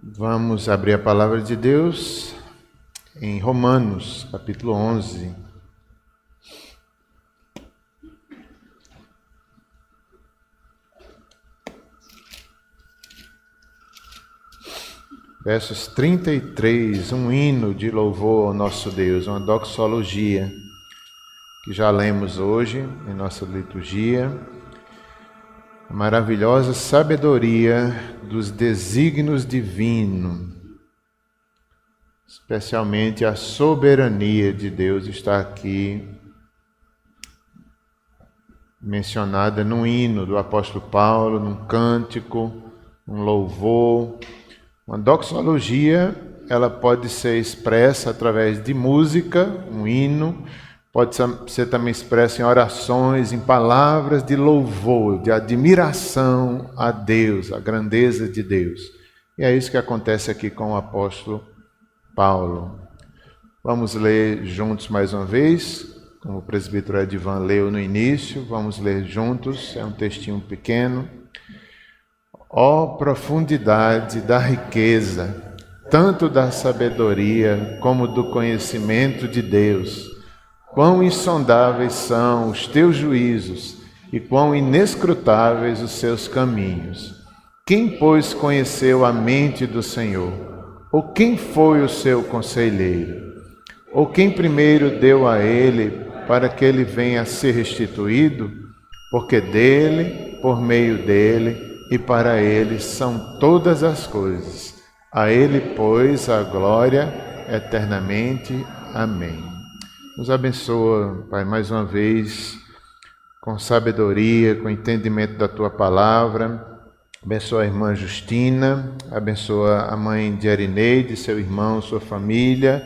Vamos abrir a palavra de Deus em Romanos, capítulo 11. Versos 33, um hino de louvor ao nosso Deus, uma doxologia que já lemos hoje em nossa liturgia. A maravilhosa sabedoria dos desígnios divinos, especialmente a soberania de Deus está aqui mencionada num hino do apóstolo Paulo, num cântico, num louvor. Uma doxologia, ela pode ser expressa através de música, um hino, pode ser também expressa em orações, em palavras de louvor, de admiração a Deus, a grandeza de Deus. E é isso que acontece aqui com o apóstolo Paulo. Vamos ler juntos mais uma vez, como o presbítero Edivan leu no início, vamos ler juntos, é um textinho pequeno. Ó profundidade da riqueza, tanto da sabedoria como do conhecimento de Deus! Quão insondáveis são os teus juízos e quão inescrutáveis os seus caminhos! Quem, pois, conheceu a mente do Senhor? Ou quem foi o seu conselheiro? Ou quem primeiro deu a ele para que ele venha a ser restituído? Porque dele, por meio dele e para ele são todas as coisas. A ele, pois, a glória eternamente. Amém. Nos abençoa, Pai, mais uma vez, com sabedoria, com entendimento da Tua palavra. Abençoa a irmã Justina, abençoa a mãe de Arineide, seu irmão, sua família,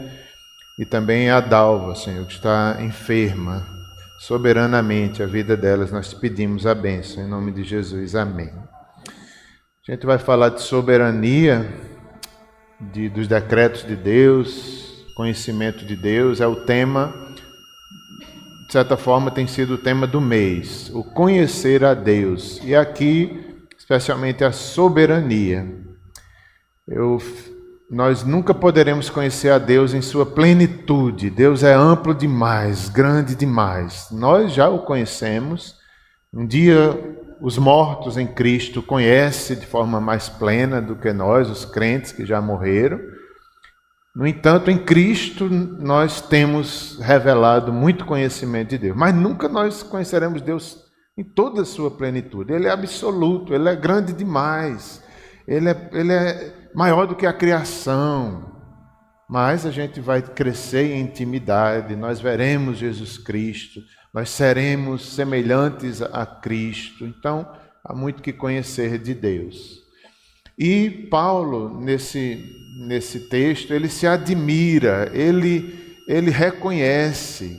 e também a Dalva, Senhor, que está enferma. Soberanamente a vida delas, nós te pedimos a bênção, em nome de Jesus. Amém. A gente vai falar de soberania, dos decretos de Deus, conhecimento de Deus, é o tema, de certa forma, tem sido o tema do mês, o conhecer a Deus. E aqui, especialmente a soberania. Nós nunca poderemos conhecer a Deus em sua plenitude. Deus é amplo demais, grande demais. Nós já o conhecemos. Um dia os mortos em Cristo conhecem de forma mais plena do que nós, os crentes que já morreram. No entanto, em Cristo nós temos revelado muito conhecimento de Deus, mas nunca nós conheceremos Deus em toda a sua plenitude. Ele é absoluto, Ele é grande demais, Ele é maior do que a criação. Mas a gente vai crescer em intimidade, nós veremos Jesus Cristo, nós seremos semelhantes a Cristo. Então, há muito que conhecer de Deus. E Paulo, nesse texto, ele se admira, ele reconhece.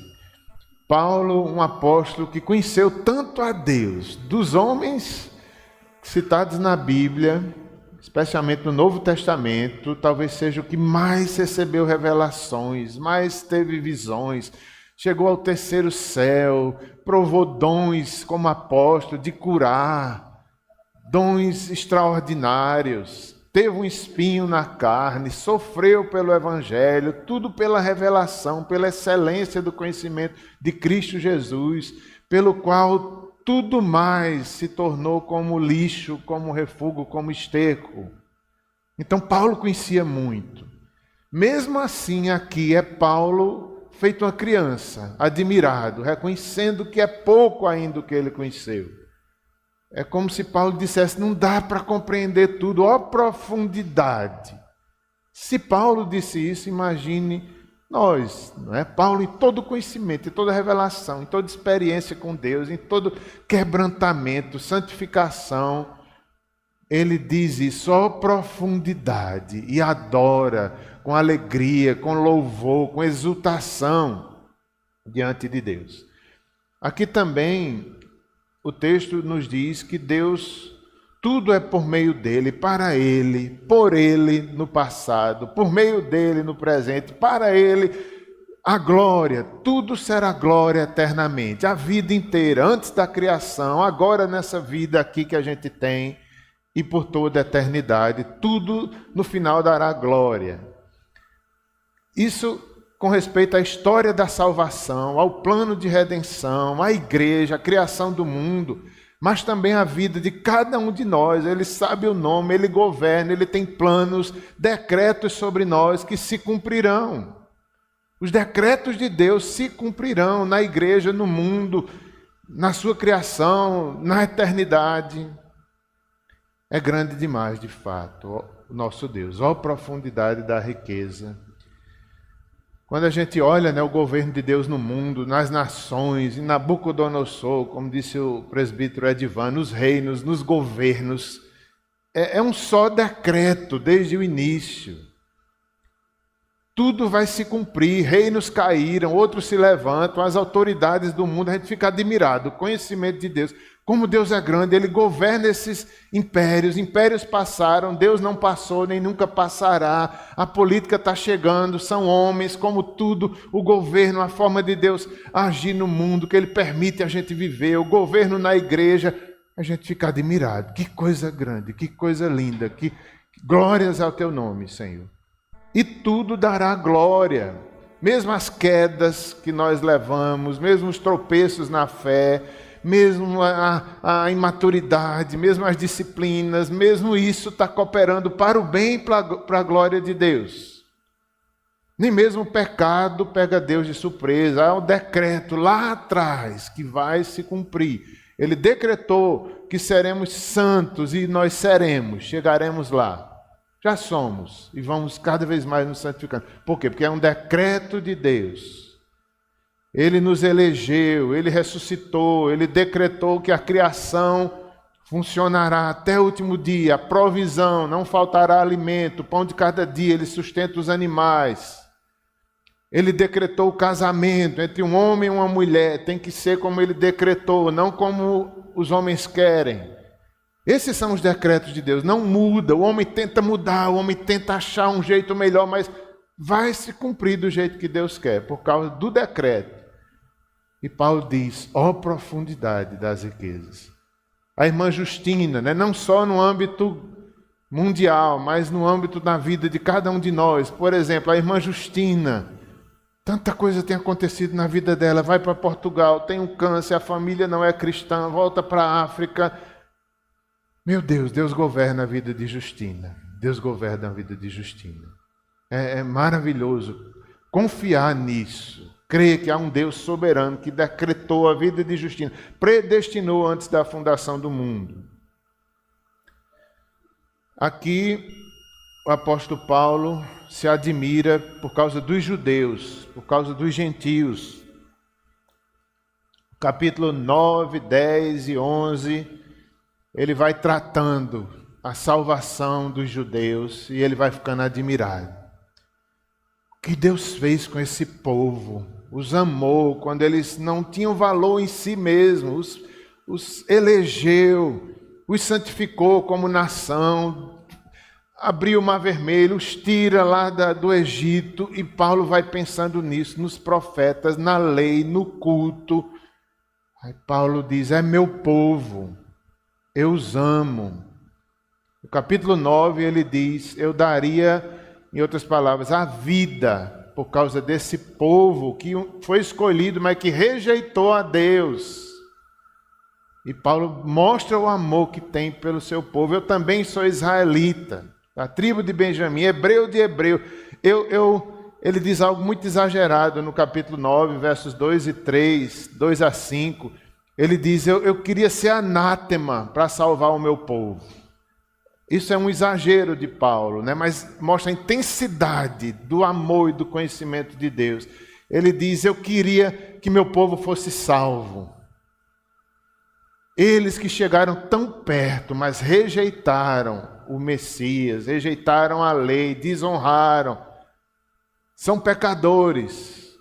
Paulo, um apóstolo que conheceu tanto a Deus, dos homens citados na Bíblia, especialmente no Novo Testamento, talvez seja o que mais recebeu revelações, mais teve visões, chegou ao terceiro céu, provou dons como apóstolo de curar, dons extraordinários, teve um espinho na carne, sofreu pelo Evangelho, tudo pela revelação, pela excelência do conhecimento de Cristo Jesus, pelo qual tudo mais se tornou como lixo, como refúgio, como esterco. Então Paulo conhecia muito. Mesmo assim, aqui é Paulo feito uma criança, admirado, reconhecendo que é pouco ainda o que ele conheceu. É como se Paulo dissesse, não dá para compreender tudo, ó profundidade. Se Paulo disse isso, imagine nós, não é? Paulo, em todo conhecimento, em toda revelação, em toda experiência com Deus, em todo quebrantamento, santificação, ele diz isso, ó profundidade, e adora com alegria, com louvor, com exultação diante de Deus. Aqui também o texto nos diz que Deus, tudo é por meio dele, para ele, por ele no passado, por meio dele no presente, para ele a glória, tudo será glória eternamente, a vida inteira, antes da criação, agora nessa vida aqui que a gente tem, e por toda a eternidade. Tudo no final dará glória. Isso com respeito à história da salvação, ao plano de redenção, à igreja, à criação do mundo, mas também a vida de cada um de nós. Ele sabe o nome, ele governa, ele tem planos, decretos sobre nós que se cumprirão. Os decretos de Deus se cumprirão na igreja, no mundo, na sua criação, na eternidade. É grande demais, de fato, o nosso Deus. Olha a profundidade da riqueza. Quando a gente olha, o governo de Deus no mundo, nas nações, em Nabucodonosor, como disse o presbítero Edivan, nos reinos, nos governos, é um só decreto desde o início. Tudo vai se cumprir, reinos caíram, outros se levantam, as autoridades do mundo, a gente fica admirado, o conhecimento de Deus. Como Deus é grande, Ele governa esses impérios passaram, Deus não passou, nem nunca passará, a política está chegando, são homens, como tudo, o governo, a forma de Deus agir no mundo, que Ele permite a gente viver, o governo na igreja, a gente fica admirado. Que coisa grande, que coisa linda, que glórias ao Teu nome, Senhor. E tudo dará glória, mesmo as quedas que nós levamos, mesmo os tropeços na fé, mesmo a imaturidade, mesmo as disciplinas, mesmo isso está cooperando para o bem e para a glória de Deus. Nem mesmo o pecado pega Deus de surpresa. Há um decreto lá atrás que vai se cumprir. Ele decretou que seremos santos e nós seremos, chegaremos lá. Já somos e vamos cada vez mais nos santificando. Por quê? Porque é um decreto de Deus. Ele nos elegeu, Ele ressuscitou, Ele decretou que a criação funcionará até o último dia, a provisão, não faltará alimento, o pão de cada dia, Ele sustenta os animais. Ele decretou o casamento entre um homem e uma mulher, tem que ser como Ele decretou, não como os homens querem. Esses são os decretos de Deus, não muda, o homem tenta mudar, o homem tenta achar um jeito melhor, mas vai se cumprir do jeito que Deus quer, por causa do decreto. E Paulo diz, profundidade das riquezas. A irmã Justina, não só no âmbito mundial, mas no âmbito da vida de cada um de nós. Por exemplo, a irmã Justina, tanta coisa tem acontecido na vida dela, vai para Portugal, tem um câncer, a família não é cristã, volta para a África. Meu Deus, Deus governa a vida de Justina. Deus governa a vida de Justina. É maravilhoso confiar nisso. Crer que há um Deus soberano que decretou a vida de Justina, predestinou antes da fundação do mundo. Aqui, o apóstolo Paulo se admira por causa dos judeus, por causa dos gentios. Capítulo 9, 10 e 11... ele vai tratando a salvação dos judeus e ele vai ficando admirado. O que Deus fez com esse povo? Os amou quando eles não tinham valor em si mesmos, os elegeu, os santificou como nação, abriu o Mar Vermelho, os tira lá do Egito, e Paulo vai pensando nisso, nos profetas, na lei, no culto. Aí Paulo diz, é meu povo. Eu os amo. No capítulo 9 ele diz, eu daria, em outras palavras, a vida por causa desse povo que foi escolhido, mas que rejeitou a Deus. E Paulo mostra o amor que tem pelo seu povo. Eu também sou israelita, da tribo de Benjamim, hebreu de hebreu. Ele diz algo muito exagerado no capítulo 9, versos 2 e 3, 2 a 5. Ele diz, eu queria ser anátema para salvar o meu povo. Isso é um exagero de Paulo, mas mostra a intensidade do amor e do conhecimento de Deus. Ele diz, eu queria que meu povo fosse salvo. Eles que chegaram tão perto, mas rejeitaram o Messias, rejeitaram a lei, desonraram. São pecadores.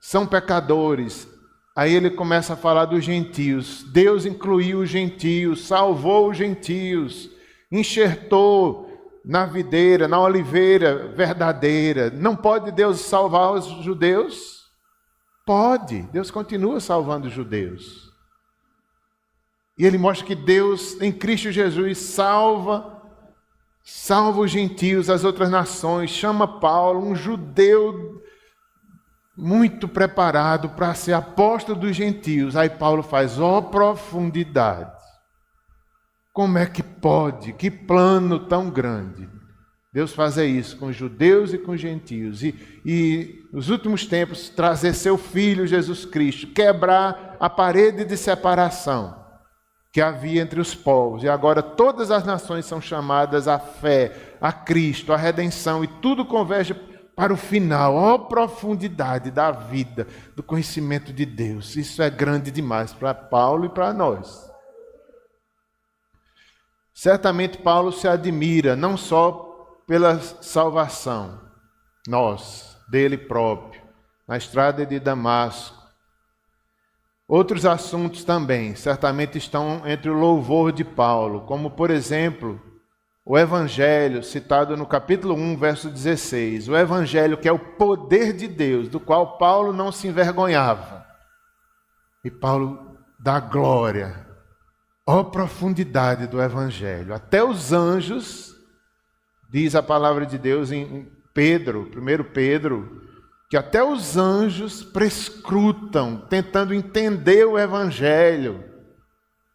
São pecadores. Aí ele começa a falar dos gentios. Deus incluiu os gentios, salvou os gentios, enxertou na videira, na oliveira verdadeira. Não pode Deus salvar os judeus? Pode. Deus continua salvando os judeus. E ele mostra que Deus, em Cristo Jesus, salva os gentios, as outras nações. Chama Paulo, um judeu muito preparado para ser apóstolo dos gentios. Aí Paulo faz, profundidade. Como é que pode? Que plano tão grande. Deus fazer isso com os judeus e com os gentios. E nos últimos tempos, trazer seu Filho Jesus Cristo, quebrar a parede de separação que havia entre os povos. E agora todas as nações são chamadas à fé, a Cristo, à redenção. E tudo converge para o final. Profundidade da vida, do conhecimento de Deus. Isso é grande demais para Paulo e para nós. Certamente Paulo se admira, não só pela salvação, dele próprio, na estrada de Damasco. Outros assuntos também, certamente estão entre o louvor de Paulo, como, por exemplo, o Evangelho, citado no capítulo 1, verso 16. O Evangelho que é o poder de Deus, do qual Paulo não se envergonhava. E Paulo dá glória. Profundidade do Evangelho. Até os anjos, diz a palavra de Deus em Pedro, 1 Pedro, que até os anjos prescrutam, tentando entender o Evangelho.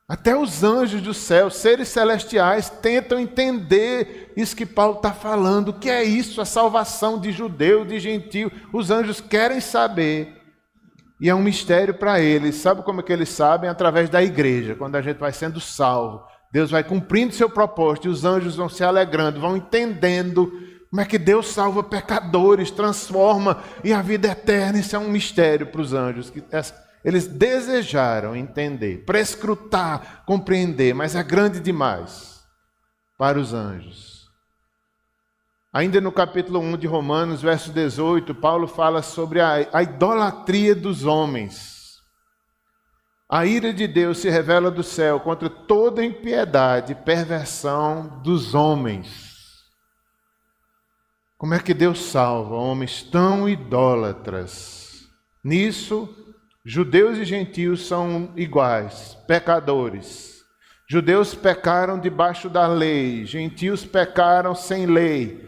Até os anjos do céu, seres celestiais, tentam entender isso que Paulo está falando. O que é isso? A salvação de judeu, de gentio. Os anjos querem saber. E é um mistério para eles. Sabe como é que eles sabem? Através da igreja. Quando a gente vai sendo salvo, Deus vai cumprindo seu propósito e os anjos vão se alegrando, vão entendendo como é que Deus salva pecadores, transforma e a vida eterna. Isso é um mistério para os anjos. Eles desejaram entender, prescrutar, compreender, mas é grande demais para os anjos. Ainda no capítulo 1 de Romanos, verso 18, Paulo fala sobre a idolatria dos homens. A ira de Deus se revela do céu contra toda impiedade e perversão dos homens. Como é que Deus salva homens tão idólatras? Nisso, judeus e gentios são iguais, pecadores. Judeus pecaram debaixo da lei, gentios pecaram sem lei,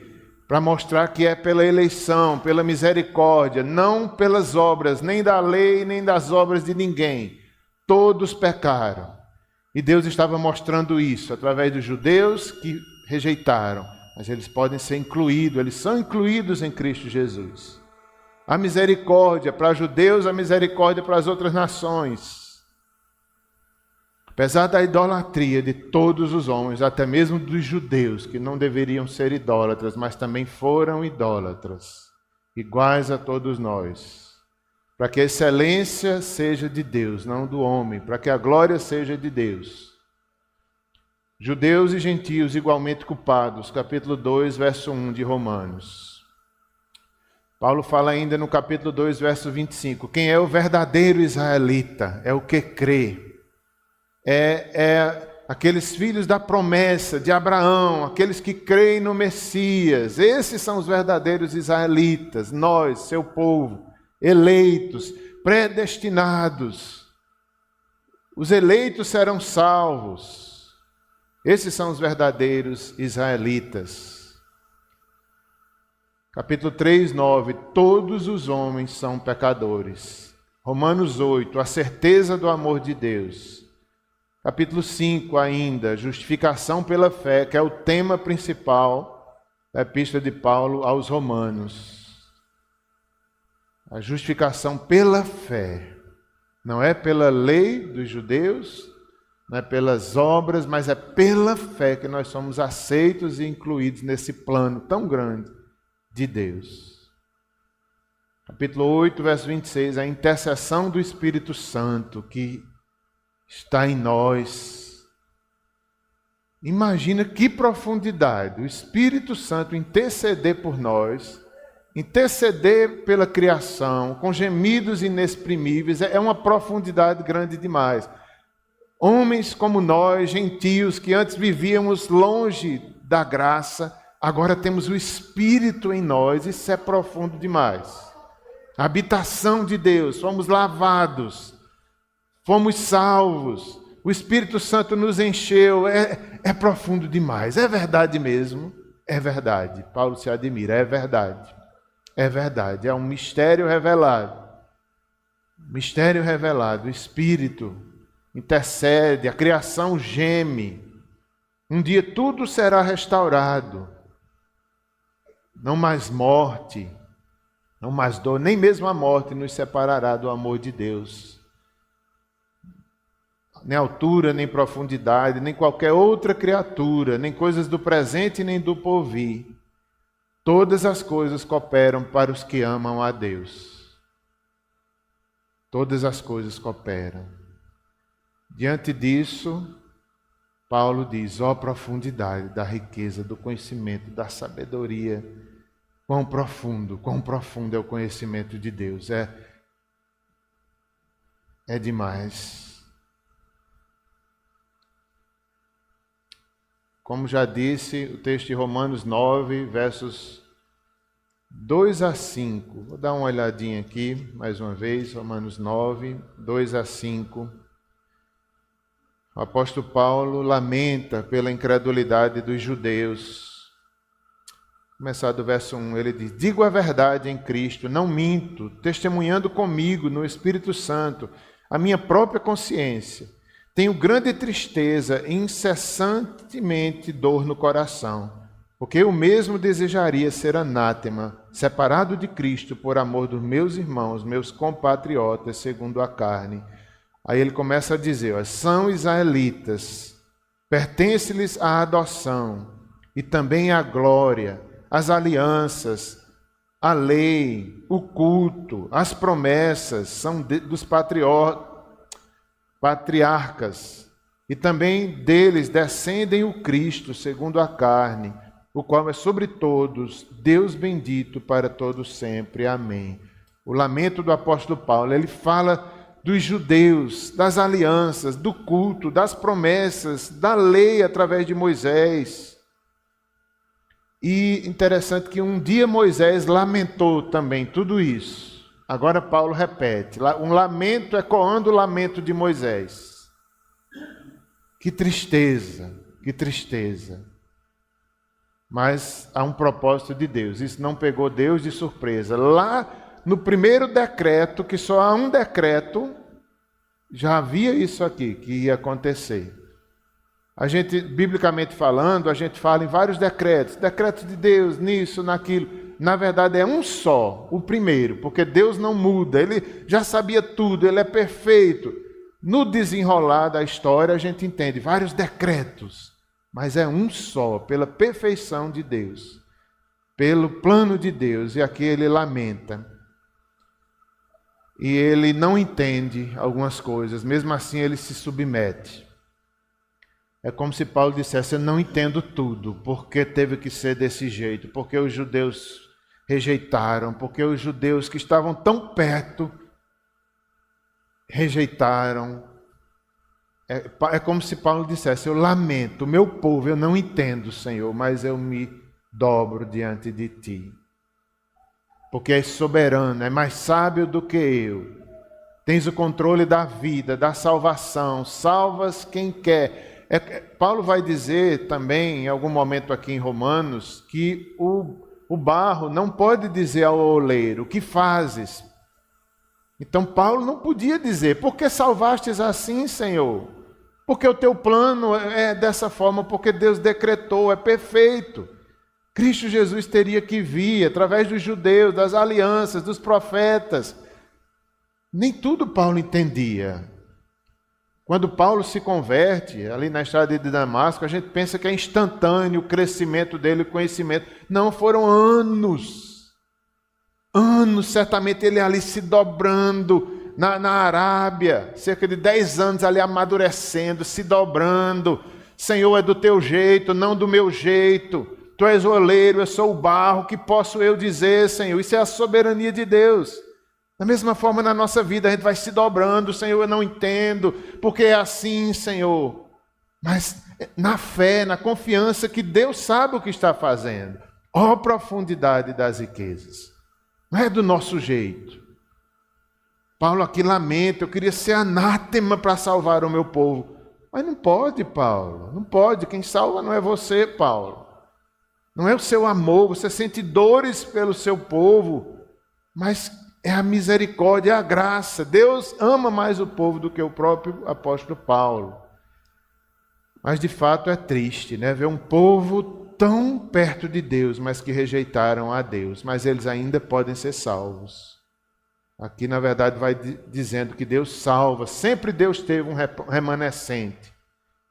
para mostrar que é pela eleição, pela misericórdia, não pelas obras, nem da lei, nem das obras de ninguém. Todos pecaram. E Deus estava mostrando isso através dos judeus que rejeitaram. Mas eles podem ser incluídos, eles são incluídos em Cristo Jesus. A misericórdia para judeus, a misericórdia para as outras nações. Apesar da idolatria de todos os homens, até mesmo dos judeus, que não deveriam ser idólatras, mas também foram idólatras, iguais a todos nós, para que a excelência seja de Deus, não do homem, para que a glória seja de Deus. Judeus e gentios igualmente culpados, capítulo 2, verso 1 de Romanos. Paulo fala ainda no capítulo 2, verso 25, quem é o verdadeiro israelita? É o que crê. É aqueles filhos da promessa de Abraão, aqueles que creem no Messias. Esses são os verdadeiros israelitas, nós, seu povo, eleitos, predestinados. Os eleitos serão salvos. Esses são os verdadeiros israelitas. Capítulo 3, 9. Todos os homens são pecadores. Romanos 8. A certeza do amor de Deus. Capítulo 5 ainda. Justificação pela fé, que é o tema principal da epístola de Paulo aos Romanos. A justificação pela fé. Não é pela lei dos judeus, não é pelas obras, mas é pela fé que nós somos aceitos e incluídos nesse plano tão grande de Deus. Capítulo 8, verso 26, a intercessão do Espírito Santo que está em nós. Imagina que profundidade, o Espírito Santo interceder por nós, interceder pela criação, com gemidos inexprimíveis, é uma profundidade grande demais. Homens como nós, gentios, que antes vivíamos longe da graça, agora temos o Espírito em nós, isso é profundo demais. A habitação de Deus, fomos lavados, fomos salvos, O Espírito Santo nos encheu, é profundo demais. É verdade mesmo? É verdade. Paulo se admira, é verdade. É verdade, é um mistério revelado. Mistério revelado, o Espírito intercede, a criação geme. Um dia tudo será restaurado. Não mais morte, não mais dor, nem mesmo a morte nos separará do amor de Deus. Nem altura, nem profundidade, nem qualquer outra criatura, nem coisas do presente, nem do porvir. Todas as coisas cooperam para os que amam a Deus. Todas as coisas cooperam. Diante disso, Paulo diz, ó profundidade da riqueza, do conhecimento, da sabedoria. Quão profundo é o conhecimento de Deus. É demais. Como já disse, o texto de Romanos 9, versos 2 a 5. Vou dar uma olhadinha aqui, mais uma vez, Romanos 9, 2 a 5. O apóstolo Paulo lamenta pela incredulidade dos judeus. Começar do verso 1, ele diz, digo a verdade em Cristo, não minto, testemunhando comigo no Espírito Santo, a minha própria consciência. Tenho grande tristeza e incessantemente dor no coração, porque eu mesmo desejaria ser anátema, separado de Cristo por amor dos meus irmãos, meus compatriotas, segundo a carne. Aí ele começa a dizer, ó, são israelitas, pertence-lhes a adoção e também a glória, as alianças, a lei, o culto, as promessas são dos patriarcas, e também deles descendem o Cristo, segundo a carne, o qual é sobre todos, Deus bendito para todos sempre. Amém. O lamento do apóstolo Paulo, ele fala dos judeus, das alianças, do culto, das promessas, da lei através de Moisés. E interessante que um dia Moisés lamentou também tudo isso. Agora Paulo repete, um lamento ecoando o lamento de Moisés. Que tristeza, que tristeza. Mas há um propósito de Deus, isso não pegou Deus de surpresa. Lá no primeiro decreto, que só há um decreto, já havia isso aqui que ia acontecer. A gente, biblicamente falando, a gente fala em vários decretos. Decreto de Deus, nisso, naquilo. Na verdade é um só, o primeiro, porque Deus não muda. Ele já sabia tudo, Ele é perfeito. No desenrolar da história a gente entende vários decretos. Mas é um só, pela perfeição de Deus. Pelo plano de Deus. E aqui ele lamenta. E ele não entende algumas coisas. Mesmo assim ele se submete. É como se Paulo dissesse, eu não entendo tudo, porque teve que ser desse jeito, porque os judeus rejeitaram, porque os judeus que estavam tão perto rejeitaram. É como se Paulo dissesse, eu lamento, meu povo, eu não entendo, Senhor, mas eu me dobro diante de Ti. Porque és soberano, é mais sábio do que eu. Tens o controle da vida, da salvação, salvas quem quer. Paulo vai dizer também, em algum momento aqui em Romanos, que o barro não pode dizer ao oleiro, o que fazes? Então Paulo não podia dizer, por que salvastes assim, Senhor? Porque o teu plano é dessa forma, porque Deus decretou, é perfeito. Cristo Jesus teria que vir através dos judeus, das alianças, dos profetas. Nem tudo Paulo entendia. Quando Paulo se converte, ali na estrada de Damasco, a gente pensa que é instantâneo o crescimento dele, o conhecimento. Não, foram anos. Anos, certamente ele ali se dobrando na Arábia, cerca de 10 anos ali amadurecendo, se dobrando. Senhor, é do teu jeito, não do meu jeito. Tu és o oleiro, eu sou o barro, que posso eu dizer, Senhor? Isso é a soberania de Deus. Da mesma forma na nossa vida, a gente vai se dobrando, Senhor, eu não entendo, porque é assim, Senhor. Mas na fé, na confiança que Deus sabe o que está fazendo. Ó profundidade das riquezas. Não é do nosso jeito. Paulo aqui lamenta, eu queria ser anátema para salvar o meu povo. Mas não pode, Paulo, não pode. Quem salva não é você, Paulo. Não é o seu amor, você sente dores pelo seu povo, mas é a misericórdia, é a graça. Deus ama mais o povo do que o próprio apóstolo Paulo. Mas de fato é triste, né? Ver um povo tão perto de Deus, mas que rejeitaram a Deus. Mas eles ainda podem ser salvos. Aqui, na verdade, vai dizendo que Deus salva. Sempre Deus teve um remanescente.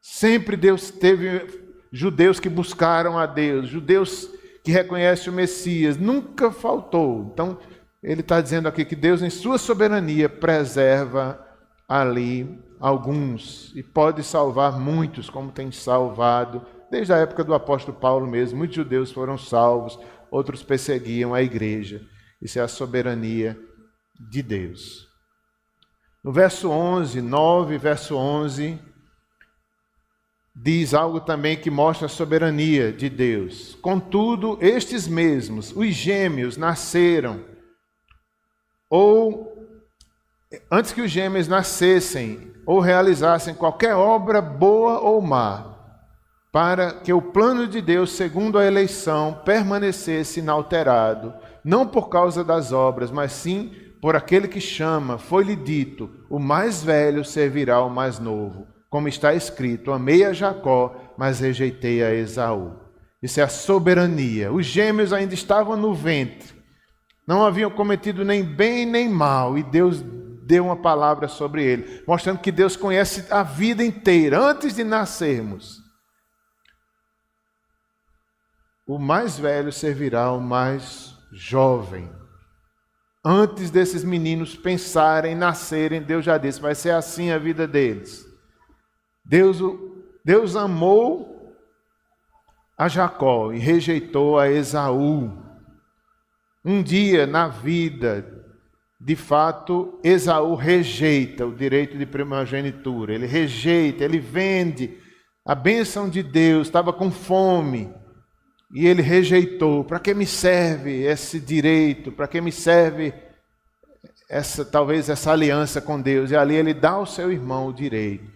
Sempre Deus teve judeus que buscaram a Deus, judeus que reconhecem o Messias. Nunca faltou. Então, ele está dizendo aqui que Deus, em sua soberania, preserva ali alguns e pode salvar muitos, como tem salvado desde a época do apóstolo Paulo mesmo. Muitos judeus foram salvos, outros perseguiam a igreja. Isso é a soberania de Deus. No verso 11, 9, verso 11, diz algo também que mostra a soberania de Deus. Contudo, estes mesmos, os gêmeos, nasceram, ou antes que os gêmeos nascessem, ou realizassem qualquer obra boa ou má, para que o plano de Deus, segundo a eleição, permanecesse inalterado, não por causa das obras, mas sim por aquele que chama. Foi-lhe dito: o mais velho servirá ao mais novo. Como está escrito: amei a Jacó, mas rejeitei a Esaú. Isso é a soberania. Os gêmeos ainda estavam no ventre, não haviam cometido nem bem nem mal, e Deus deu uma palavra sobre ele, mostrando que Deus conhece a vida inteira, antes de nascermos. O mais velho servirá ao mais jovem. Antes desses meninos pensarem, nascerem, Deus já disse: vai ser assim a vida deles. Deus amou a Jacó e rejeitou a Esaú. Um dia na vida, de fato, Esaú rejeita o direito de primogenitura. Ele rejeita, ele vende a bênção de Deus, estava com fome. E ele rejeitou. Para que me serve esse direito? Para que me serve talvez essa aliança com Deus? E ali ele dá ao seu irmão o direito.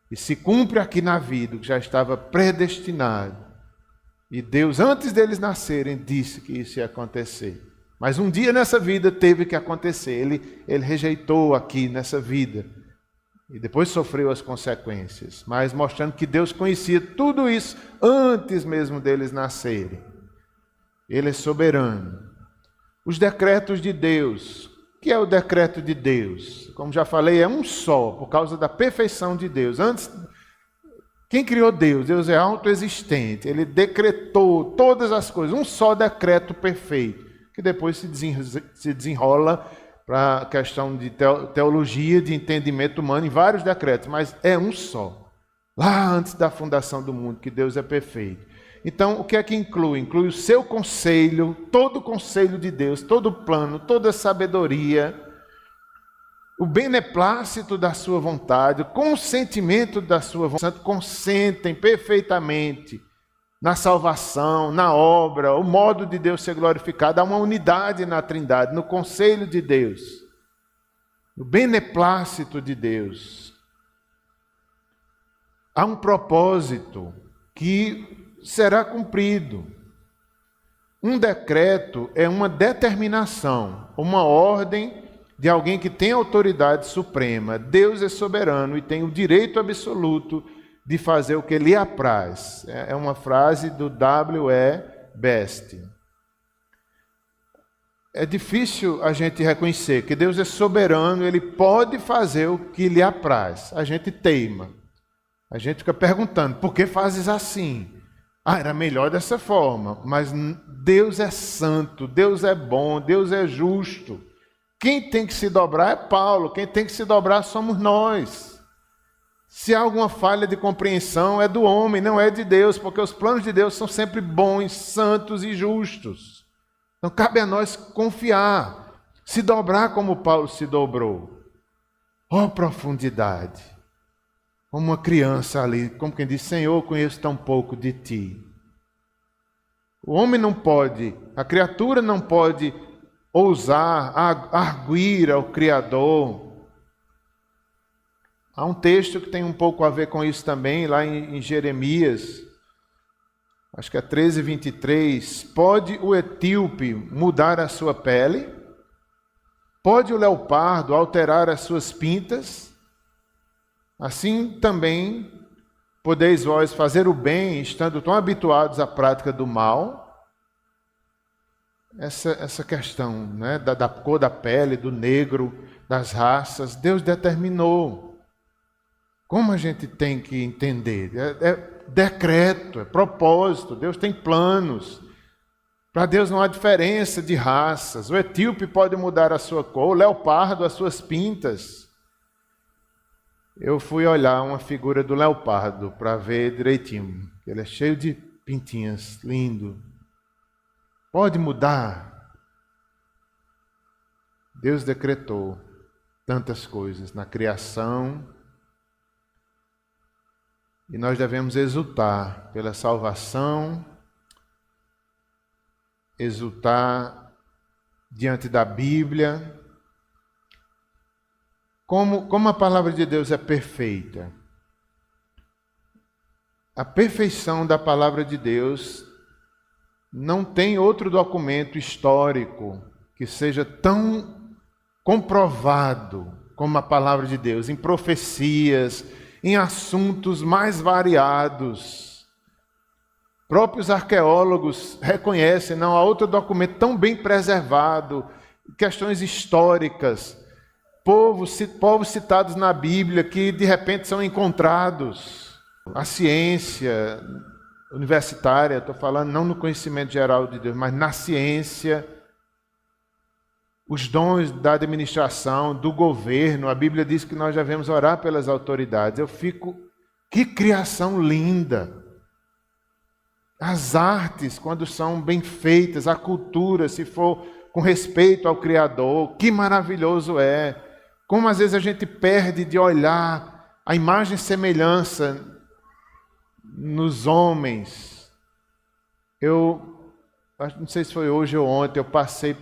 E se cumpre aqui na vida o que já estava predestinado. E Deus, antes deles nascerem, disse que isso ia acontecer. Mas um dia nessa vida teve que acontecer. Ele rejeitou aqui nessa vida. E depois sofreu as consequências. Mas mostrando que Deus conhecia tudo isso antes mesmo deles nascerem. Ele é soberano. Os decretos de Deus. O que é o decreto de Deus? Como já falei, é um só, por causa da perfeição de Deus. Antes, quem criou Deus? Deus é autoexistente. Ele decretou todas as coisas. Um só decreto perfeito, que depois se desenrola para a questão de teologia, de entendimento humano, em vários decretos, mas é um só. Lá antes da fundação do mundo, que Deus é perfeito. Então, o que é que inclui? Inclui o seu conselho, todo o conselho de Deus, todo o plano, toda a sabedoria, o beneplácito da sua vontade, o consentimento da sua vontade. Consentem perfeitamente na salvação, na obra, o modo de Deus ser glorificado. Há uma unidade na Trindade, no conselho de Deus, no beneplácito de Deus. Há um propósito que será cumprido. Um decreto é uma determinação, uma ordem de alguém que tem autoridade suprema. Deus é soberano e tem o direito absoluto de fazer o que lhe apraz. É uma frase do W.E. Best. É difícil a gente reconhecer que Deus é soberano, Ele pode fazer o que lhe apraz. A gente teima. A gente fica perguntando: por que fazes assim? Era melhor dessa forma. Mas Deus é santo, Deus é bom, Deus é justo. Quem tem que se dobrar é Paulo, quem tem que se dobrar somos nós. Se há alguma falha de compreensão, é do homem, não é de Deus, porque os planos de Deus são sempre bons, santos e justos. Então cabe a nós confiar, se dobrar como Paulo se dobrou. Oh, profundidade! Como uma criança ali, como quem diz: Senhor, eu conheço tão pouco de Ti. O homem não pode, a criatura não pode ousar arguir ao Criador. Há um texto que tem um pouco a ver com isso também, lá em Jeremias, acho que é 13:23. Pode o etíope mudar a sua pele? Pode o leopardo alterar as suas pintas? Assim também podeis vós fazer o bem, estando tão habituados à prática do mal. Essa questão, né, da cor da pele, do negro, das raças, Deus determinou. Como a gente tem que entender? É decreto, é propósito, Deus tem planos. Para Deus não há diferença de raças. O etíope pode mudar a sua cor, o leopardo as suas pintas. Eu fui olhar uma figura do leopardo para ver direitinho. Ele é cheio de pintinhas, lindo. Pode mudar. Deus decretou tantas coisas na criação e nós devemos exultar pela salvação, exultar diante da Bíblia. Como a palavra de Deus é perfeita. A perfeição da palavra de Deus não tem outro documento histórico que seja tão comprovado como a palavra de Deus, em profecias, em assuntos mais variados. Próprios arqueólogos reconhecem, não há outro documento tão bem preservado, questões históricas, povos citados na Bíblia que de repente são encontrados. A ciência universitária, estou falando não no conhecimento geral de Deus, mas na ciência, os dons da administração, do governo. A Bíblia diz que nós devemos orar pelas autoridades. Eu fico, que criação linda! As artes, quando são bem feitas, a cultura, se for com respeito ao Criador, que maravilhoso é! Como às vezes a gente perde de olhar a imagem e semelhança nos homens. Eu não sei se foi hoje ou ontem, eu passei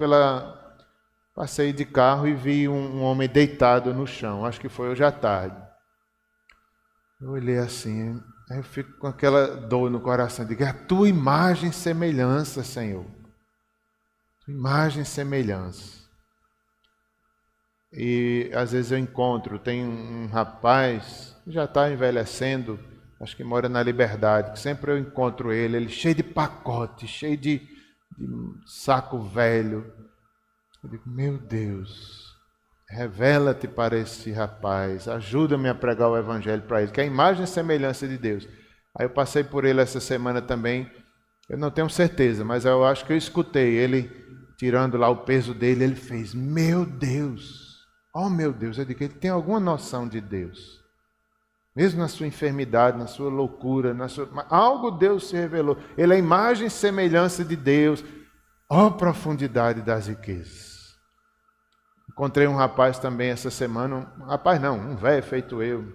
de carro e vi um homem deitado no chão, acho que foi hoje à tarde. Eu olhei assim, aí eu fico com aquela dor no coração, digo, é a tua imagem e semelhança, Senhor. Tua imagem e semelhança. E às vezes eu encontro, tem um rapaz, que já está envelhecendo, acho que mora na Liberdade, que sempre eu encontro ele cheio de pacote, cheio de saco velho. Eu digo, meu Deus, revela-te para esse rapaz, ajuda-me a pregar o Evangelho para ele, que é a imagem e semelhança de Deus. Aí eu passei por ele essa semana também, eu não tenho certeza, mas eu acho que eu escutei ele, tirando lá o peso dele, ele fez, meu Deus, oh meu Deus, eu digo, ele tem alguma noção de Deus. Mesmo na sua enfermidade, na sua loucura, algo Deus se revelou. Ele é a imagem e semelhança de Deus. Ó profundidade das riquezas. Encontrei um rapaz também essa semana. Um velho feito eu.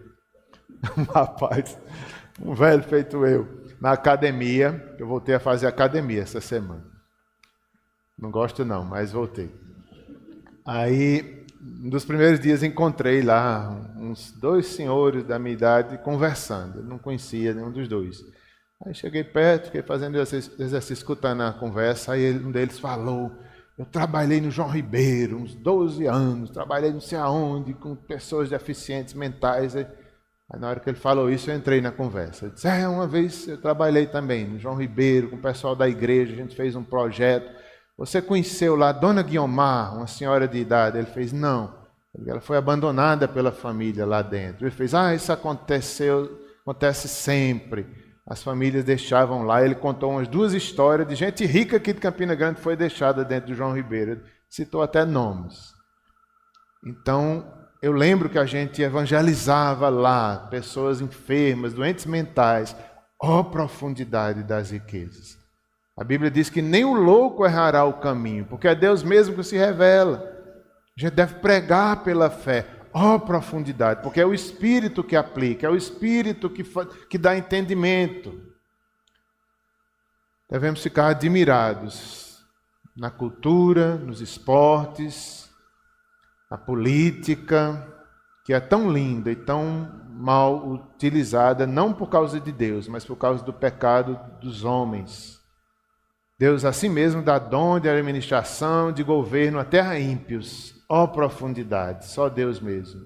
Um velho feito eu. Na academia. Eu voltei a fazer academia essa semana. Não gosto não, mas voltei. Aí, um dos primeiros dias encontrei lá uns 2 senhores da minha idade conversando. Eu não conhecia nenhum dos dois. Aí cheguei perto, fiquei fazendo exercício, escutando a conversa. Aí um deles falou, eu trabalhei no João Ribeiro, uns 12 anos, trabalhei não sei aonde, com pessoas deficientes mentais. Aí na hora que ele falou isso, eu entrei na conversa. Eu disse, uma vez eu trabalhei também no João Ribeiro, com o pessoal da igreja, a gente fez um projeto. Você conheceu lá a Dona Guiomar, uma senhora de idade? Ele fez, não. Ela foi abandonada pela família lá dentro. Ele fez, isso acontece sempre. As famílias deixavam lá. Ele contou umas 2 histórias de gente rica aqui de Campina Grande que foi deixada dentro do João Ribeiro. Ele citou até nomes. Então, eu lembro que a gente evangelizava lá, pessoas enfermas, doentes mentais. Ó profundidade das riquezas. A Bíblia diz que nem o louco errará o caminho, porque é Deus mesmo que se revela. A gente deve pregar pela fé. Ó profundidade, porque é o Espírito que aplica, é o Espírito que dá entendimento. Devemos ficar admirados na cultura, nos esportes, na política, que é tão linda e tão mal utilizada, não por causa de Deus, mas por causa do pecado dos homens. Deus assim mesmo dá dom de administração, de governo até a ímpios. Ó profundidade, só Deus mesmo,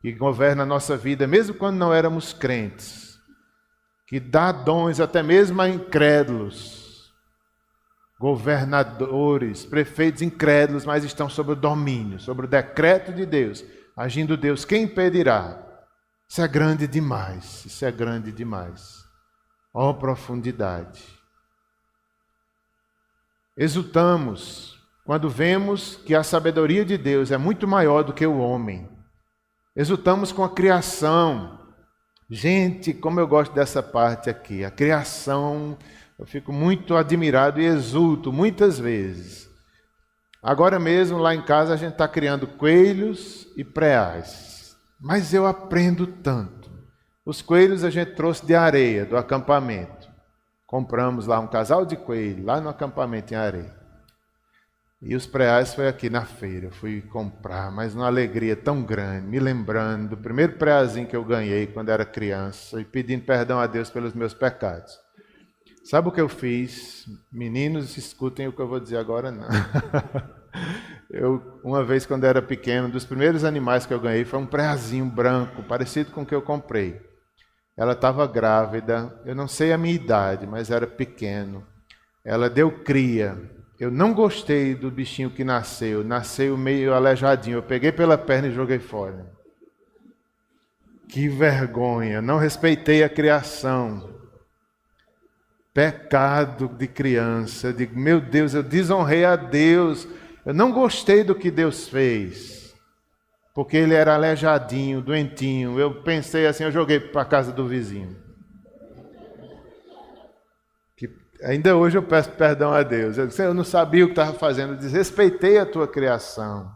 que governa a nossa vida, mesmo quando não éramos crentes, que dá dons até mesmo a incrédulos, governadores, prefeitos incrédulos, mas estão sob o domínio, sobre o decreto de Deus. Agindo Deus, quem impedirá? Isso é grande demais, isso é grande demais. Ó profundidade. Exultamos quando vemos que a sabedoria de Deus é muito maior do que o homem. Exultamos com a criação. Gente, como eu gosto dessa parte aqui, a criação, eu fico muito admirado e exulto muitas vezes. Agora mesmo, lá em casa, a gente está criando coelhos e preais. Mas eu aprendo tanto. Os coelhos a gente trouxe de areia, do acampamento. Compramos lá um casal de coelhos, lá no acampamento em areia. E os preais foi aqui na feira. Eu fui comprar, mas numa alegria tão grande, me lembrando do primeiro preazinho que eu ganhei quando era criança e pedindo perdão a Deus pelos meus pecados. Sabe o que eu fiz? Meninos, escutem o que eu vou dizer agora, não. Uma vez, quando era pequeno, um dos primeiros animais que eu ganhei foi um preazinho branco, parecido com o que eu comprei. Ela estava grávida, eu não sei a minha idade, mas era pequeno. Ela deu cria. Eu não gostei do bichinho que nasceu meio aleijadinho. Eu peguei pela perna e joguei fora. Que vergonha, não respeitei a criação. Pecado de criança. Eu digo, meu Deus, eu desonrei a Deus. Eu não gostei do que Deus fez. Porque ele era aleijadinho, doentinho. Eu pensei assim, eu joguei para a casa do vizinho. Ainda hoje eu peço perdão a Deus. Eu não sabia o que estava fazendo. Eu desrespeitei a tua criação.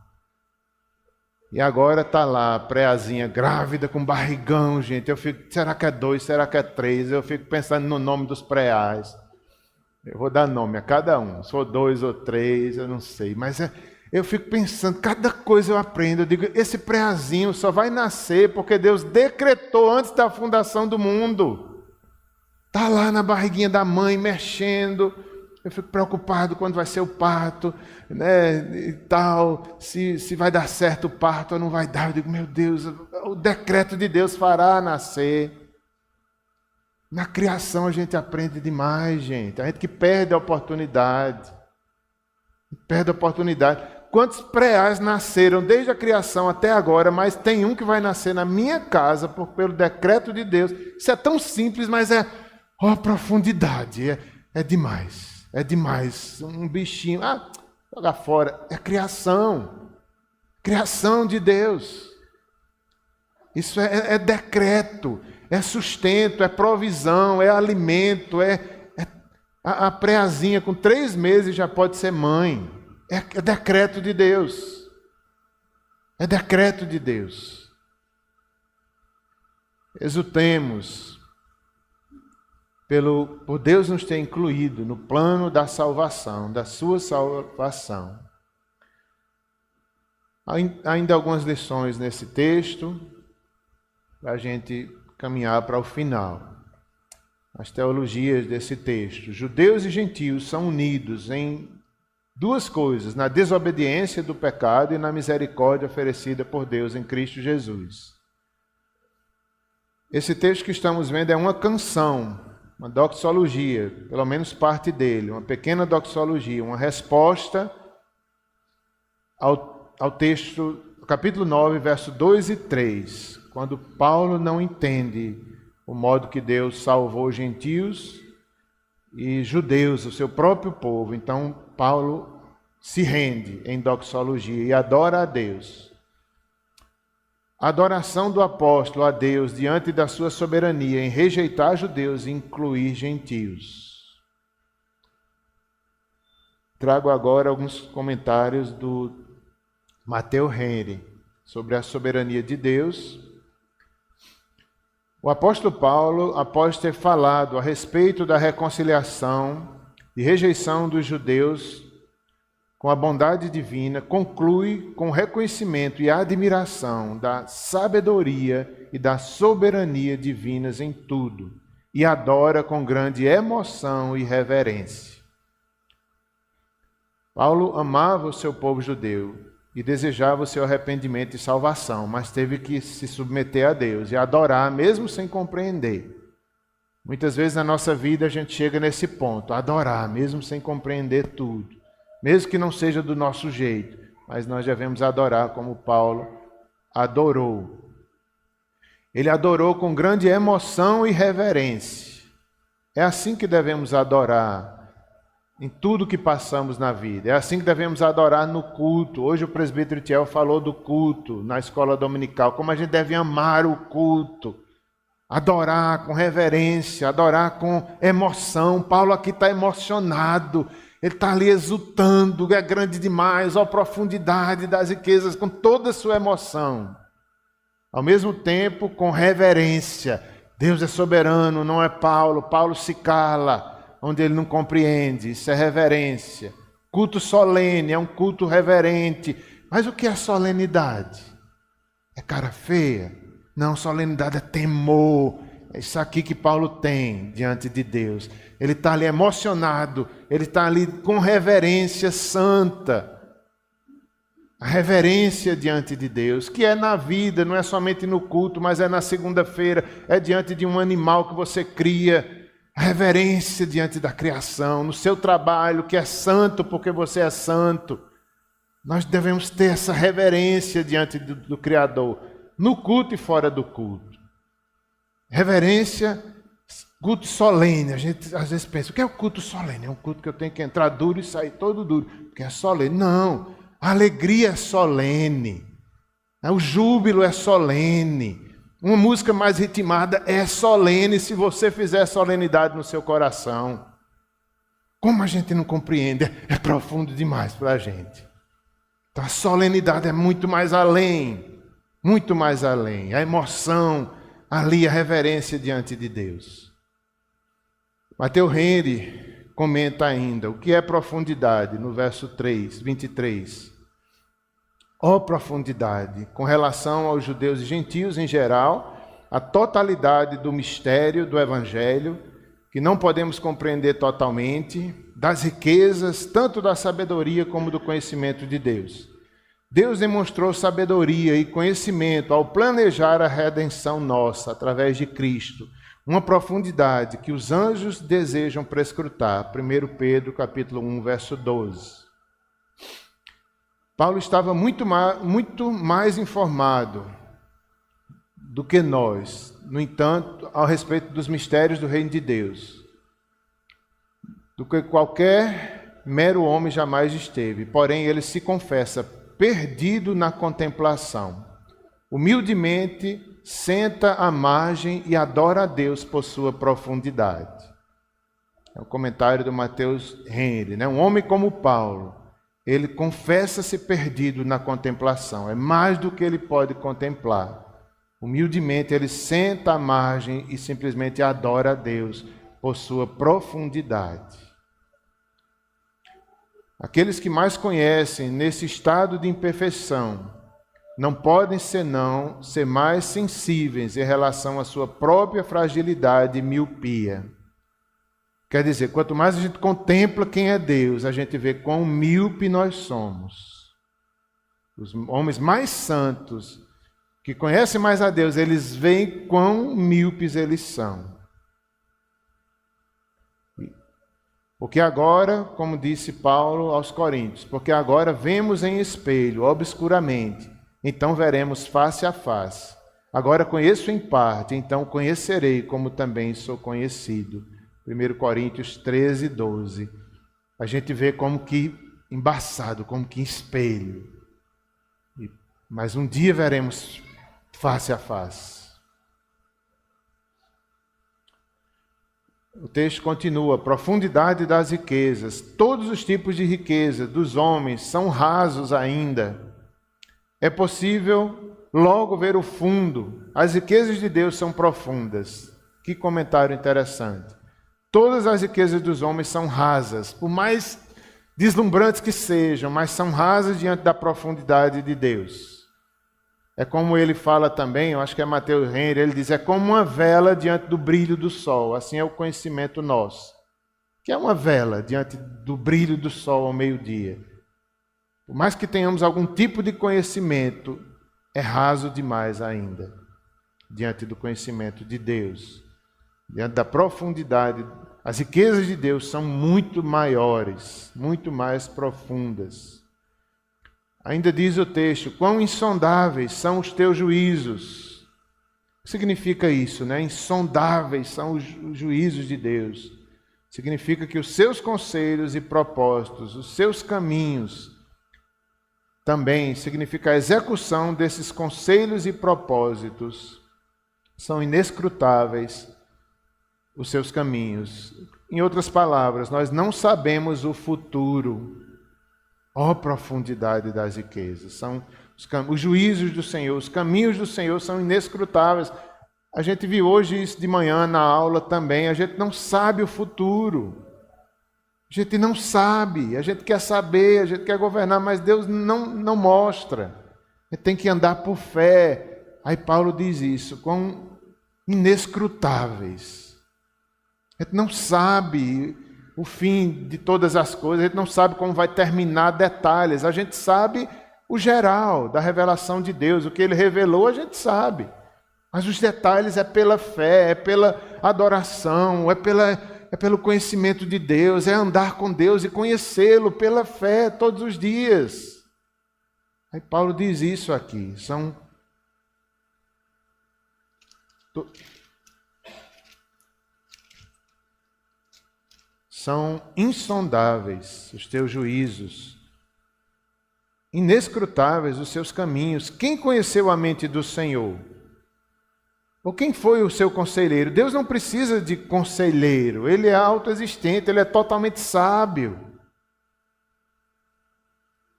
E agora está lá, a preazinha grávida com barrigão, gente. Eu fico, será que é 2? Será que é 3? Eu fico pensando no nome dos preais. Eu vou dar nome a cada um. Se for 2 ou 3, eu não sei. Mas eu fico pensando, cada coisa eu aprendo. Eu digo, esse preazinho só vai nascer porque Deus decretou antes da fundação do mundo. Está lá na barriguinha da mãe, mexendo. Eu fico preocupado quando vai ser o parto, né? E tal, se vai dar certo o parto ou não vai dar. Eu digo, meu Deus, o decreto de Deus fará nascer. Na criação a gente aprende demais, gente. A gente que perde a oportunidade. Perde a oportunidade. Quantos preais nasceram desde a criação até agora, mas tem um que vai nascer na minha casa pelo decreto de Deus. Isso é tão simples, mas ó, profundidade, é demais, é demais. Um bichinho, joga fora, é criação de Deus. Isso é decreto, é sustento, é provisão, é alimento, a preazinha com 3 meses já pode ser mãe. É decreto de Deus. É decreto de Deus. Exultemos por Deus nos ter incluído no plano da salvação, da sua salvação. Ainda algumas lições nesse texto, para a gente caminhar para o final. As teologias desse texto. Judeus e gentios são unidos em 2 coisas, na desobediência do pecado e na misericórdia oferecida por Deus em Cristo Jesus. Esse texto que estamos vendo é uma canção, uma doxologia, pelo menos parte dele, uma pequena doxologia, uma resposta ao texto, capítulo 9, verso 2 e 3, quando Paulo não entende o modo que Deus salvou gentios e judeus, o seu próprio povo. Então, Paulo se rende em doxologia e adora a Deus. A adoração do apóstolo a Deus diante da sua soberania em rejeitar judeus e incluir gentios. Trago agora alguns comentários do Matteo Henry sobre a soberania de Deus. O apóstolo Paulo, após ter falado a respeito da reconciliação e rejeição dos judeus com a bondade divina, conclui com reconhecimento e admiração da sabedoria e da soberania divinas em tudo, e adora com grande emoção e reverência. Paulo amava o seu povo judeu e desejava o seu arrependimento e salvação, mas teve que se submeter a Deus e adorar mesmo sem compreender. Muitas vezes na nossa vida a gente chega nesse ponto, adorar mesmo sem compreender tudo. Mesmo que não seja do nosso jeito, mas nós devemos adorar como Paulo adorou. Ele adorou com grande emoção e reverência. É assim que devemos adorar em tudo que passamos na vida. É assim que devemos adorar no culto. Hoje o presbítero Tiel falou do culto na escola dominical, como a gente deve amar o culto. Adorar com reverência, adorar com emoção. Paulo aqui está emocionado. Ele está ali exultando, é grande demais, ó, a profundidade das riquezas, com toda a sua emoção. Ao mesmo tempo, com reverência. Deus é soberano, não é Paulo. Paulo se cala, onde ele não compreende. Isso é reverência. Culto solene, é um culto reverente. Mas o que é solenidade? É cara feia? Não, solenidade é temor. É isso aqui que Paulo tem diante de Deus. Ele está ali emocionado, ele está ali com reverência santa. A reverência diante de Deus, que é na vida, não é somente no culto, mas é na segunda-feira, é diante de um animal que você cria. A reverência diante da criação, no seu trabalho, que é santo porque você é santo. Nós devemos ter essa reverência diante do Criador, no culto e fora do culto. Reverência, culto solene. A gente às vezes pensa, o que é o culto solene? É um culto que eu tenho que entrar duro e sair todo duro, porque é solene. Não, a alegria é solene, o júbilo é solene. Uma música mais ritmada é solene se você fizer solenidade no seu coração. Como a gente não compreende, é profundo demais para a gente. Então a solenidade é muito mais além, muito mais além. A emoção, ali a reverência diante de Deus. Mateus Henry comenta ainda, o que é profundidade? No verso 23. Ó profundidade, com relação aos judeus e gentios em geral, a totalidade do mistério do Evangelho, que não podemos compreender totalmente, das riquezas, tanto da sabedoria como do conhecimento de Deus. Deus demonstrou sabedoria e conhecimento ao planejar a redenção nossa através de Cristo, uma profundidade que os anjos desejam prescrutar. 1 Pedro capítulo 1, verso 12. Paulo estava muito mais informado do que nós, no entanto, ao respeito dos mistérios do reino de Deus, do que qualquer mero homem jamais esteve. Porém, ele se confessa perdido na contemplação. Humildemente senta à margem e adora a Deus por sua profundidade. É o comentário do Mateus Henry, né? Um homem como Paulo, ele confessa-se perdido na contemplação. É mais do que ele pode contemplar. Humildemente ele senta à margem e simplesmente adora a Deus por sua profundidade. Aqueles que mais conhecem nesse estado de imperfeição não podem senão ser mais sensíveis em relação à sua própria fragilidade e miopia. Quer dizer, quanto mais a gente contempla quem é Deus, a gente vê quão míope nós somos. Os homens mais santos, que conhecem mais a Deus, eles veem quão míopes eles são. Porque agora, como disse Paulo aos Coríntios, porque agora vemos em espelho, obscuramente, então veremos face a face. Agora conheço em parte, então conhecerei como também sou conhecido. 1 Coríntios 13, 12. A gente vê como que embaçado, como que em espelho. Mas um dia veremos face a face. O texto continua, profundidade das riquezas. Todos os tipos de riqueza dos homens são rasos ainda. É possível logo ver o fundo. As riquezas de Deus são profundas. Que comentário interessante. Todas as riquezas dos homens são rasas. Por mais deslumbrantes que sejam, mas são rasas diante da profundidade de Deus. É como ele fala também, eu acho que é Mateus Henry, ele diz, é como uma vela diante do brilho do sol, assim é o conhecimento nosso. Que é uma vela diante do brilho do sol ao meio-dia. Por mais que tenhamos algum tipo de conhecimento, é raso demais ainda, diante do conhecimento de Deus, diante da profundidade. As riquezas de Deus são muito maiores, muito mais profundas. Ainda diz o texto, quão insondáveis são os teus juízos. O que significa isso, né? Insondáveis são os juízos de Deus. Significa que os seus conselhos e propósitos, os seus caminhos, também significa a execução desses conselhos e propósitos. São inescrutáveis os seus caminhos. Em outras palavras, nós não sabemos o futuro. Ó profundidade das riquezas. São os juízos do Senhor, os caminhos do Senhor são inescrutáveis. A gente viu hoje isso de manhã na aula também. A gente não sabe o futuro. A gente não sabe. A gente quer saber, a gente quer governar, mas Deus não mostra. A gente tem que andar por fé. Aí Paulo diz isso, quão inescrutáveis. A gente não sabe o fim de todas as coisas, a gente não sabe como vai terminar detalhes. A gente sabe o geral da revelação de Deus. O que Ele revelou, a gente sabe. Mas os detalhes é pela fé, é pela adoração, é pelo conhecimento de Deus, é andar com Deus e conhecê-lo pela fé todos os dias. Aí Paulo diz isso aqui, são insondáveis os teus juízos, inescrutáveis os seus caminhos. Quem conheceu a mente do Senhor? Ou quem foi o seu conselheiro? Deus não precisa de conselheiro, Ele é autoexistente, Ele é totalmente sábio.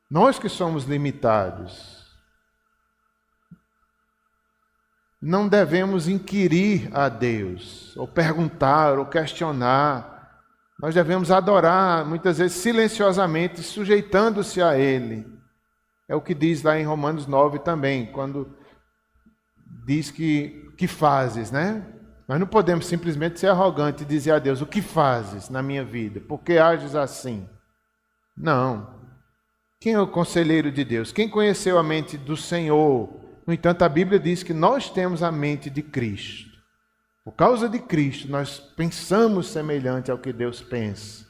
Nós que somos limitados, não devemos inquirir a Deus, ou perguntar, ou questionar. Nós devemos adorar, muitas vezes silenciosamente, sujeitando-se a Ele. É o que diz lá em Romanos 9 também, quando diz que fazes, né? Nós não podemos simplesmente ser arrogantes e dizer a Deus, o que fazes na minha vida? Por que ages assim? Não. Quem é o conselheiro de Deus? Quem conheceu a mente do Senhor? No entanto, a Bíblia diz que nós temos a mente de Cristo. Por causa de Cristo, nós pensamos semelhante ao que Deus pensa.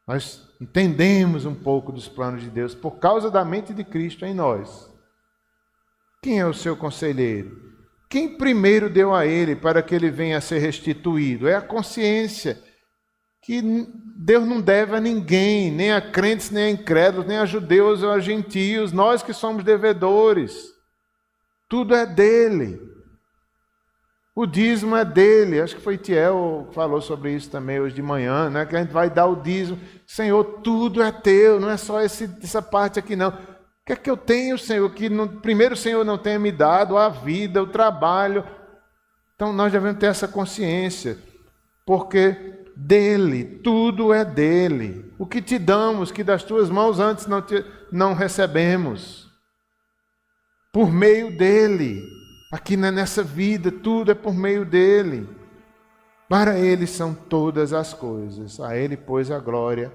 Nós entendemos um pouco dos planos de Deus por causa da mente de Cristo em nós. Quem é o seu conselheiro? Quem primeiro deu a ele para que ele venha a ser restituído? É a consciência, que Deus não deve a ninguém, nem a crentes, nem a incrédulos, nem a judeus ou a gentios, nós que somos devedores. Tudo é dele. O dízimo é dele. Acho que foi Tiel que falou sobre isso também hoje de manhã, né? Que a gente vai dar o dízimo. Senhor, tudo é teu, não é só essa parte aqui não. O que é que eu tenho, Senhor, que primeiro o Senhor não tenha me dado? A vida, o trabalho. Então nós devemos ter essa consciência, porque dele, tudo é dele. O que te damos, que das tuas mãos antes não recebemos, por meio dele. Aqui nessa vida, tudo é por meio dele. Para ele são todas as coisas. A ele, pois, a glória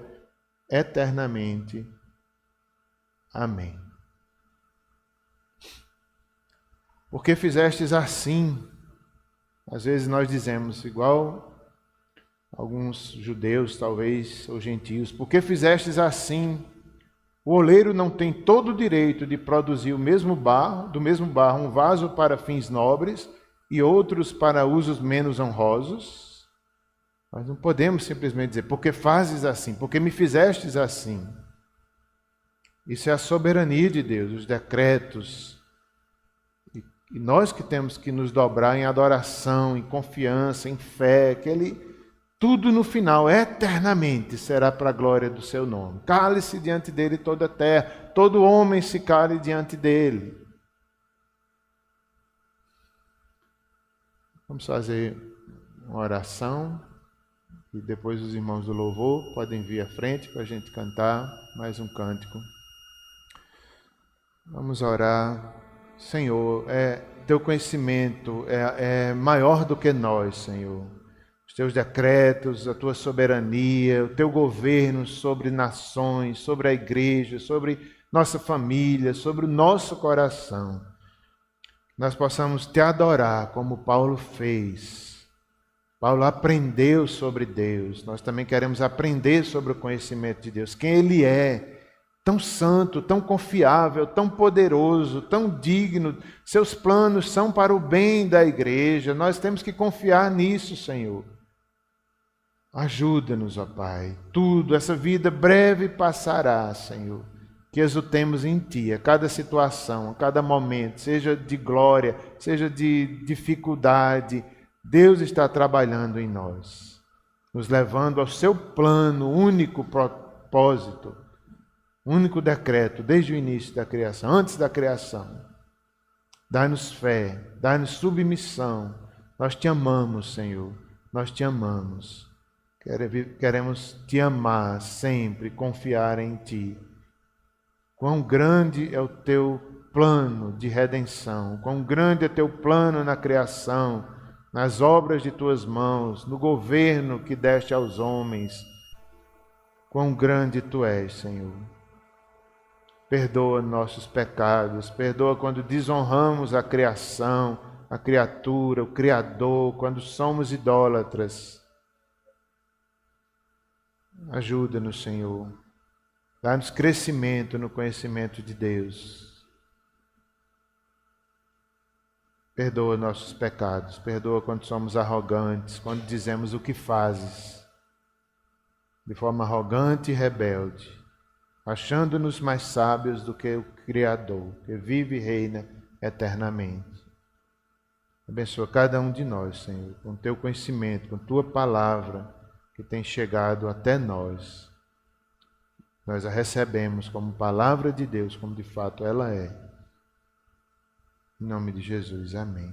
eternamente. Amém. Porque fizestes assim? Às vezes nós dizemos, igual alguns judeus, talvez, ou gentios, porque fizestes assim? O oleiro não tem todo o direito de produzir do mesmo barro, um vaso para fins nobres e outros para usos menos honrosos? Nós não podemos simplesmente dizer, porque fazes assim, porque me fizestes assim. Isso é a soberania de Deus, os decretos. E nós que temos que nos dobrar em adoração, em confiança, em fé, que Ele, tudo no final, eternamente, será para a glória do seu nome. Cale-se diante dele toda a terra, todo homem se cale diante dele. Vamos fazer uma oração. E depois os irmãos do louvor podem vir à frente para a gente cantar mais um cântico. Vamos orar. Senhor, teu conhecimento é maior do que nós, Senhor. Os teus decretos, a tua soberania, o teu governo sobre nações, sobre a igreja, sobre nossa família, sobre o nosso coração. Nós possamos te adorar como Paulo fez. Paulo aprendeu sobre Deus. Nós também queremos aprender sobre o conhecimento de Deus. Quem Ele é. Tão santo, tão confiável, tão poderoso, tão digno. Seus planos são para o bem da igreja. Nós temos que confiar nisso, Senhor. Ajuda-nos, ó Pai. Tudo, essa vida breve passará, Senhor. Que exultemos em Ti, a cada situação, a cada momento, seja de glória, seja de dificuldade. Deus está trabalhando em nós, nos levando ao Seu plano, único propósito, único decreto, desde o início da criação, antes da criação. Dá-nos fé, dá-nos submissão. Nós Te amamos, Senhor, nós Te amamos. Queremos Te amar sempre, confiar em Ti. Quão grande é o Teu plano de redenção, quão grande é Teu plano na criação, nas obras de Tuas mãos, no governo que deste aos homens. Quão grande Tu és, Senhor. Perdoa nossos pecados, perdoa quando desonramos a criação, a criatura, o Criador, quando somos idólatras. Ajuda-nos, Senhor. Dá-nos crescimento no conhecimento de Deus. Perdoa nossos pecados, perdoa quando somos arrogantes, quando dizemos o que fazes, de forma arrogante e rebelde, achando-nos mais sábios do que o Criador, que vive e reina eternamente. Abençoa cada um de nós, Senhor, com Teu conhecimento, com Tua palavra que tem chegado até nós. Nós a recebemos como palavra de Deus, como de fato ela é. Em nome de Jesus, amém.